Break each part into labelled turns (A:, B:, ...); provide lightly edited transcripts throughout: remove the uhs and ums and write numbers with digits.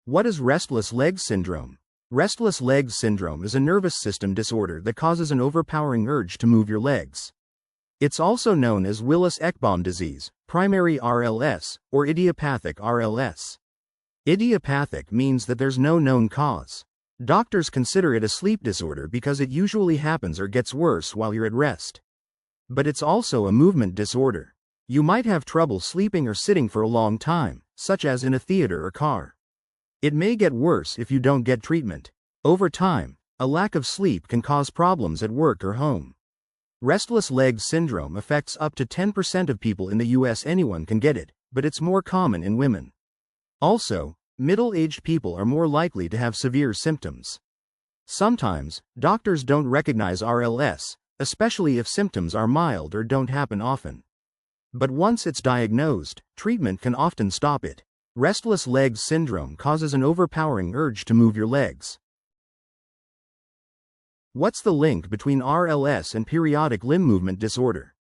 A: What is restless leg syndrome? Restless leg syndrome is a nervous system disorder that causes an overpowering urge to move your legs. It's also known as Willis-Ekbom disease, primary RLS, or idiopathic RLS. Idiopathic means that there's no known cause. Doctors consider it a sleep disorder because it usually happens or gets worse while you're at rest. But it's also a movement disorder. You might have trouble sleeping or sitting for a long time, such as in a theater or car. It may get worse if you don't get treatment. Over time, a lack of sleep can cause problems at work or home. Restless leg syndrome affects up to 10% of people in the US. Anyone can get it, but it's more common in women. Also, middle-aged people are more likely to have severe symptoms. Sometimes, doctors don't recognize RLS, especially if symptoms are mild or don't happen often. But once it's diagnosed, treatment can often stop it. Restless leg syndrome causes an overpowering urge to move your legs. What's the link between RLS and periodic limb movement disorder?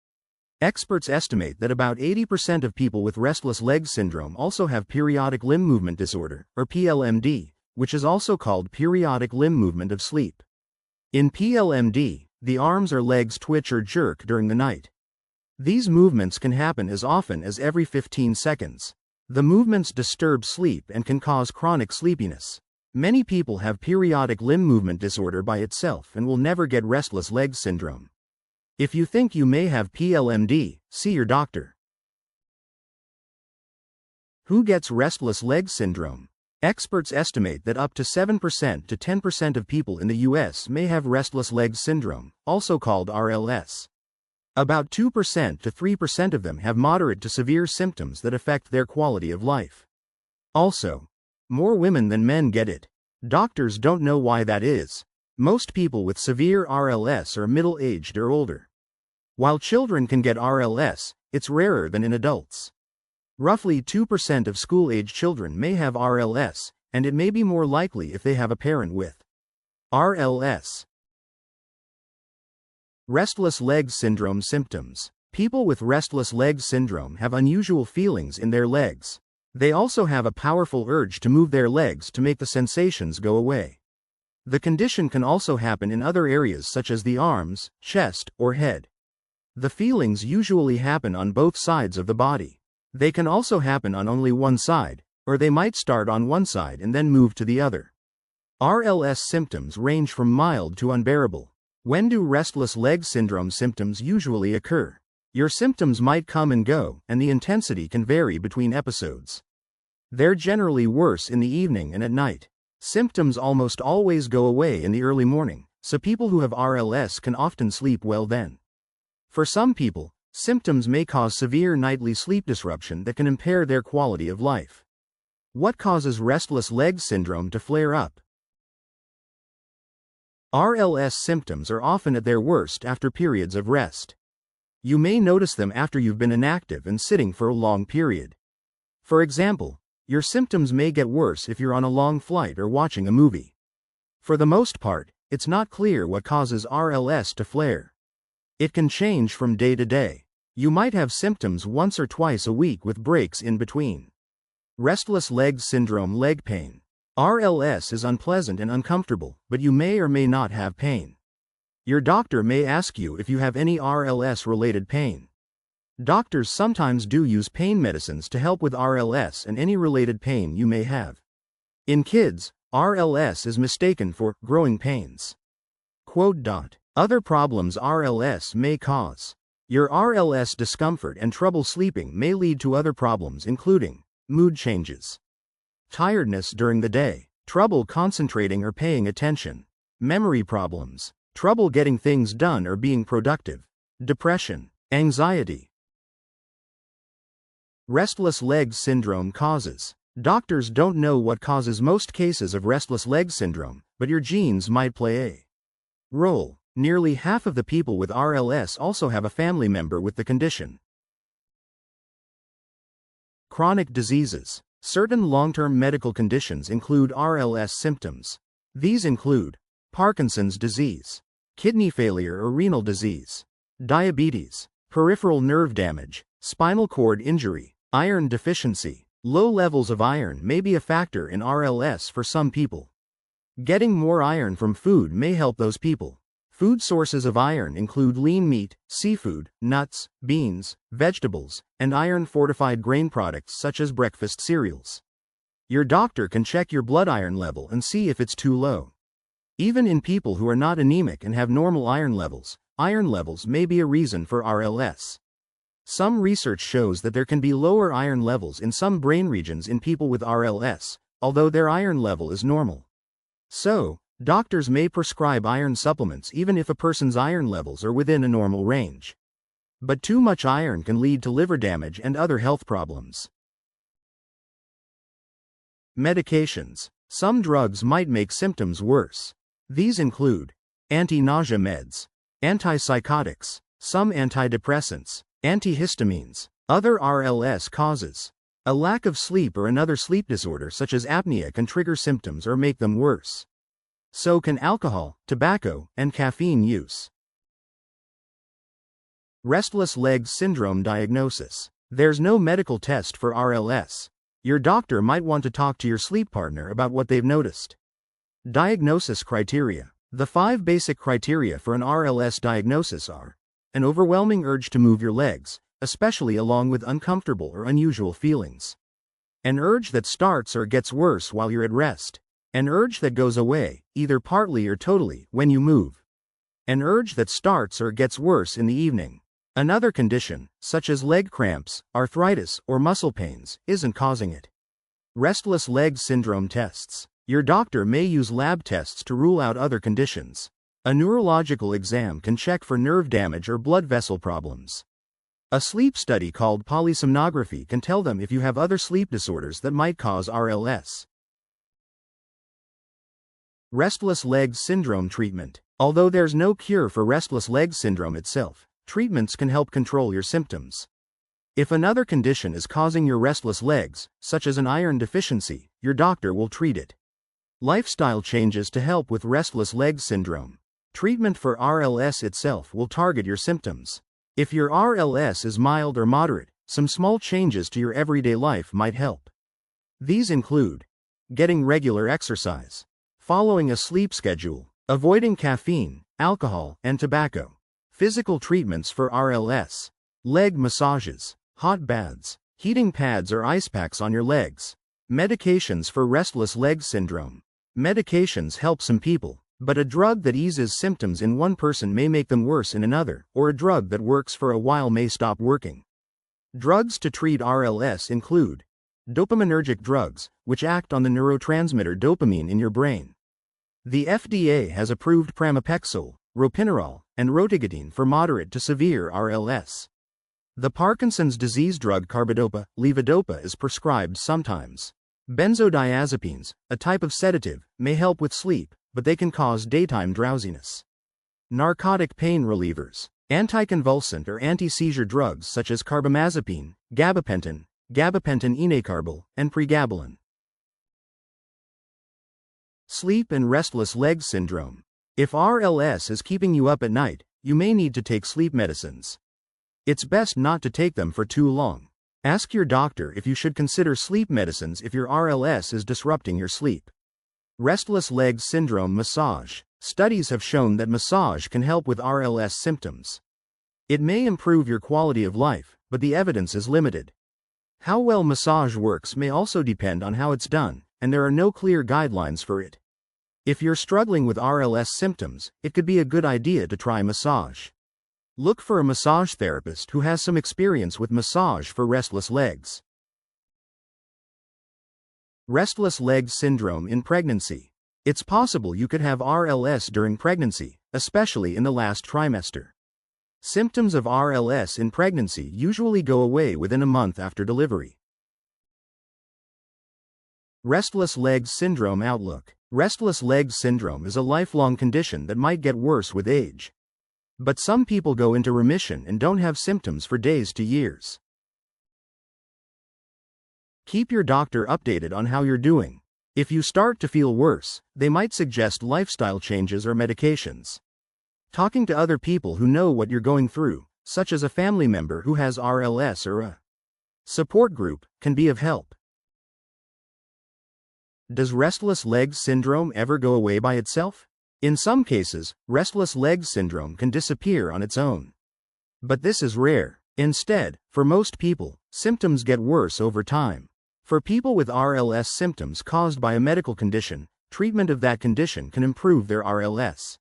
A: Experts estimate that about 80% of people with restless leg syndrome also have periodic limb movement disorder, or PLMD, which is also called periodic limb movement of sleep. In PLMD, the arms or legs twitch or jerk during the night. These movements can happen as often as every 15 seconds. The movements disturb sleep and can cause chronic sleepiness. Many people have periodic limb movement disorder by itself and will never get restless leg syndrome. If you think you may have PLMD, see your doctor. Who gets restless leg syndrome? Experts estimate that up to 7% to 10% of people in the US may have restless leg syndrome, also called RLS. About 2% to 3% of them have moderate to severe symptoms that affect their quality of life. Also, more women than men get it. Doctors don't know why that is. Most people with severe RLS are middle-aged or older. While children can get RLS, it's rarer than in adults. Roughly 2% of school-age children may have RLS, and it may be more likely if they have a parent with RLS. Restless leg syndrome symptoms. People with restless leg syndrome have unusual feelings in their legs. They also have a powerful urge to move their legs to make the sensations go away. The condition can also happen in other areas such as the arms, chest, or head. The feelings usually happen on both sides of the body. They can also happen on only one side, or they might start on one side and then move to the other. RLS symptoms range from mild to unbearable. When do restless leg syndrome symptoms usually occur? Your symptoms might come and go, and the intensity can vary between episodes. They're generally worse in the evening and at night. Symptoms almost always go away in the early morning, so people who have RLS can often sleep well then. For some people, symptoms may cause severe nightly sleep disruption that can impair their quality of life. What causes restless leg syndrome to flare up? RLS symptoms are often at their worst after periods of rest. You may notice them after you've been inactive and sitting for a long period. For example, your symptoms may get worse if you're on a long flight or watching a movie. For the most part, it's not clear what causes RLS to flare. It can change from day to day. You might have symptoms once or twice a week with breaks in between. Restless leg syndrome, leg pain. RLS is unpleasant and uncomfortable, but you may or may not have pain. Your doctor may ask you if you have any RLS-related pain. Doctors sometimes do use pain medicines to help with RLS and any related pain you may have. In kids, RLS is mistaken for growing pains. Other problems RLS may cause. Your RLS discomfort and trouble sleeping may lead to other problems including mood changes, tiredness during the day, trouble concentrating or paying attention, memory problems, trouble getting things done or being productive, depression, anxiety. Restless leg syndrome causes. Doctors don't know what causes most cases of restless leg syndrome, but your genes might play a role. Nearly half of the people with RLS also have a family member with the condition. Chronic diseases. Certain long-term medical conditions include RLS symptoms. These include Parkinson's disease, kidney failure or renal disease, diabetes, peripheral nerve damage, spinal cord injury, iron deficiency, Low levels of iron may be a factor in RLS for some people. Getting more iron from food may help those people. Food sources of iron include lean meat, seafood, nuts, beans, vegetables, and iron-fortified grain products such as breakfast cereals. Your doctor can check your blood iron level and see if it's too low. Even in people who are not anemic and have normal iron levels may be a reason for RLS. Some research shows that there can be lower iron levels in some brain regions in people with RLS, although their iron level is normal. So, doctors may prescribe iron supplements even if a person's iron levels are within a normal range. But too much iron can lead to liver damage and other health problems. Medications. Some drugs might make symptoms worse. These include anti-nausea meds, antipsychotics, some antidepressants, antihistamines. Other RLS causes. A lack of sleep or another sleep disorder such as apnea can trigger symptoms or make them worse. So can alcohol, tobacco, and caffeine use. Restless legs syndrome diagnosis. There's no medical test for RLS. Your doctor might want to talk to your sleep partner about what they've noticed. Diagnosis criteria. The 5 basic criteria for an RLS diagnosis are: an overwhelming urge to move your legs, especially along with uncomfortable or unusual feelings. An urge that starts or gets worse while you're at rest. An urge that goes away, either partly or totally, when you move. An urge that starts or gets worse in the evening. Another condition, such as leg cramps, arthritis, or muscle pains, isn't causing it. Restless leg syndrome tests. Your doctor may use lab tests to rule out other conditions. A neurological exam can check for nerve damage or blood vessel problems. A sleep study called polysomnography can tell them if you have other sleep disorders that might cause RLS. Restless leg syndrome treatment. Although there's no cure for restless leg syndrome itself, treatments can help control your symptoms. If another condition is causing your restless legs, such as an iron deficiency, your doctor will treat it. Lifestyle changes to help with restless leg syndrome. Treatment for RLS itself will target your symptoms. If your RLS is mild or moderate, some small changes to your everyday life might help. These include getting regular exercise, following a sleep schedule, avoiding caffeine, alcohol, and tobacco. Physical treatments for RLS: leg massages, hot baths, heating pads or ice packs on your legs. Medications for restless leg syndrome. Medications help some people, but a drug that eases symptoms in one person may make them worse in another, or a drug that works for a while may stop working. Drugs to treat RLS include dopaminergic drugs, which act on the neurotransmitter dopamine in your brain. The FDA has approved pramipexole, ropinirole, and rotigotine for moderate to severe RLS. The Parkinson's disease drug carbidopa, levodopa is prescribed sometimes. Benzodiazepines, a type of sedative, may help with sleep, but they can cause daytime drowsiness. Narcotic pain relievers. Anticonvulsant or anti-seizure drugs such as carbamazepine, gabapentin, gabapentin enacarbil, and pregabalin. Sleep and restless leg syndrome. If RLS is keeping you up at night, you may need to take sleep medicines. It's best not to take them for too long. Ask your doctor if you should consider sleep medicines if your RLS is disrupting your sleep. Restless leg syndrome massage. Studies have shown that massage can help with RLS symptoms. It may improve your quality of life, but the evidence is limited. How well massage works may also depend on how it's done, and there are no clear guidelines for it. If you're struggling with RLS symptoms, it could be a good idea to try massage. Look for a massage therapist who has some experience with massage for restless legs. Restless leg syndrome in pregnancy. It's possible you could have RLS during pregnancy, especially in the last trimester. Symptoms of RLS in pregnancy usually go away within a month after delivery. Restless leg syndrome outlook. Restless leg syndrome is a lifelong condition that might get worse with age. But some people go into remission and don't have symptoms for days to years. Keep your doctor updated on how you're doing. If you start to feel worse, they might suggest lifestyle changes or medications. Talking to other people who know what you're going through, such as a family member who has RLS or a support group, can be of help. Does restless legs syndrome ever go away by itself? In some cases, restless legs syndrome can disappear on its own. But this is rare. Instead, for most people, symptoms get worse over time. For people with RLS symptoms caused by a medical condition, treatment of that condition can improve their RLS.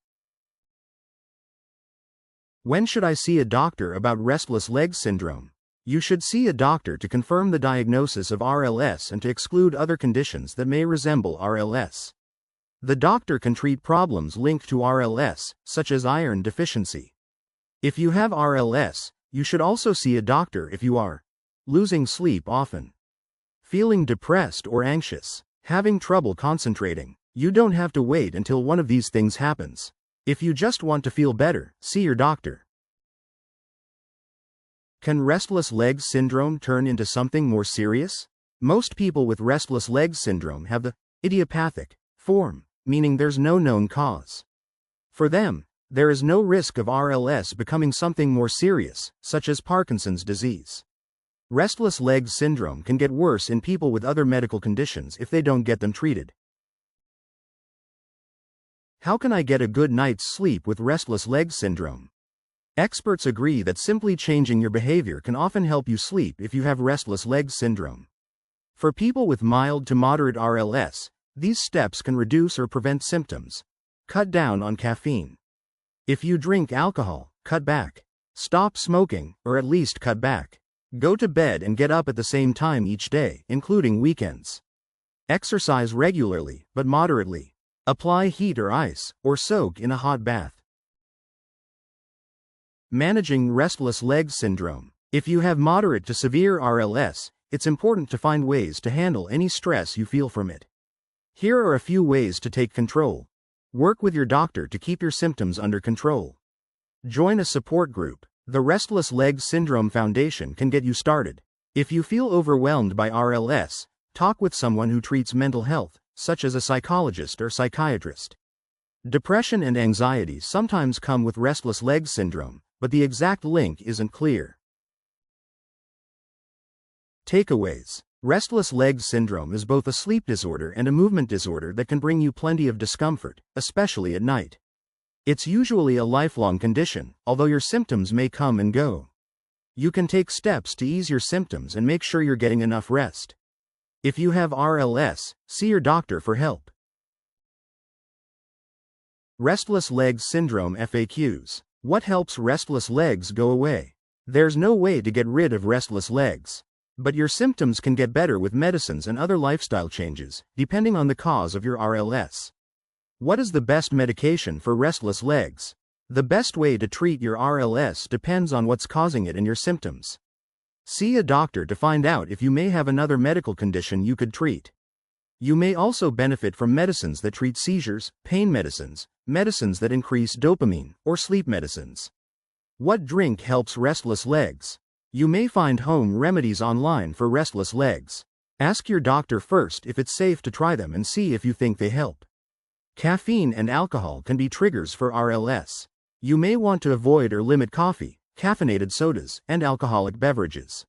A: When should I see a doctor about restless legs syndrome? You should see a doctor to confirm the diagnosis of RLS and to exclude other conditions that may resemble RLS. The doctor can treat problems linked to RLS, such as iron deficiency. If you have RLS, you should also see a doctor if you are losing sleep often, feeling depressed or anxious, having trouble concentrating. You don't have to wait until one of these things happens. If you just want to feel better, see your doctor. Can restless legs syndrome turn into something more serious? Most people with restless legs syndrome have the idiopathic form, meaning there's no known cause. For them, there is no risk of RLS becoming something more serious, such as Parkinson's disease. Restless legs syndrome can get worse in people with other medical conditions if they don't get them treated. How can I get a good night's sleep with restless legs syndrome? Experts agree that simply changing your behavior can often help you sleep if you have restless legs syndrome. For people with mild to moderate RLS, these steps can reduce or prevent symptoms. Cut down on caffeine. If you drink alcohol, cut back. Stop smoking, or at least cut back. Go to bed and get up at the same time each day, including weekends. Exercise regularly, but moderately. Apply heat or ice, or soak in a hot bath. Managing restless legs syndrome. If you have moderate to severe RLS, it's important to find ways to handle any stress you feel from it. Here are a few ways to take control. Work with your doctor to keep your symptoms under control. Join a support group. The Restless Legs Syndrome Foundation can get you started. If you feel overwhelmed by RLS, talk with someone who treats mental health, such as a psychologist or psychiatrist. Depression and anxiety sometimes come with restless legs syndrome, but the exact link isn't clear. Takeaways. Restless legs syndrome is both a sleep disorder and a movement disorder that can bring you plenty of discomfort, especially at night. It's usually a lifelong condition, although your symptoms may come and go. You can take steps to ease your symptoms and make sure you're getting enough rest. If you have RLS, see your doctor for help. Restless legs syndrome FAQs. What helps restless legs go away? There's no way to get rid of restless legs. But your symptoms can get better with medicines and other lifestyle changes, depending on the cause of your RLS. What is the best medication for restless legs? The best way to treat your RLS depends on what's causing it and your symptoms. See a doctor to find out if you may have another medical condition you could treat. You may also benefit from medicines that treat seizures, pain medicines, medicines that increase dopamine, or sleep medicines. What drink helps restless legs? You may find home remedies online for restless legs. Ask your doctor first if it's safe to try them and see if you think they help. Caffeine and alcohol can be triggers for RLS. You may want to avoid or limit coffee, caffeinated sodas, and alcoholic beverages.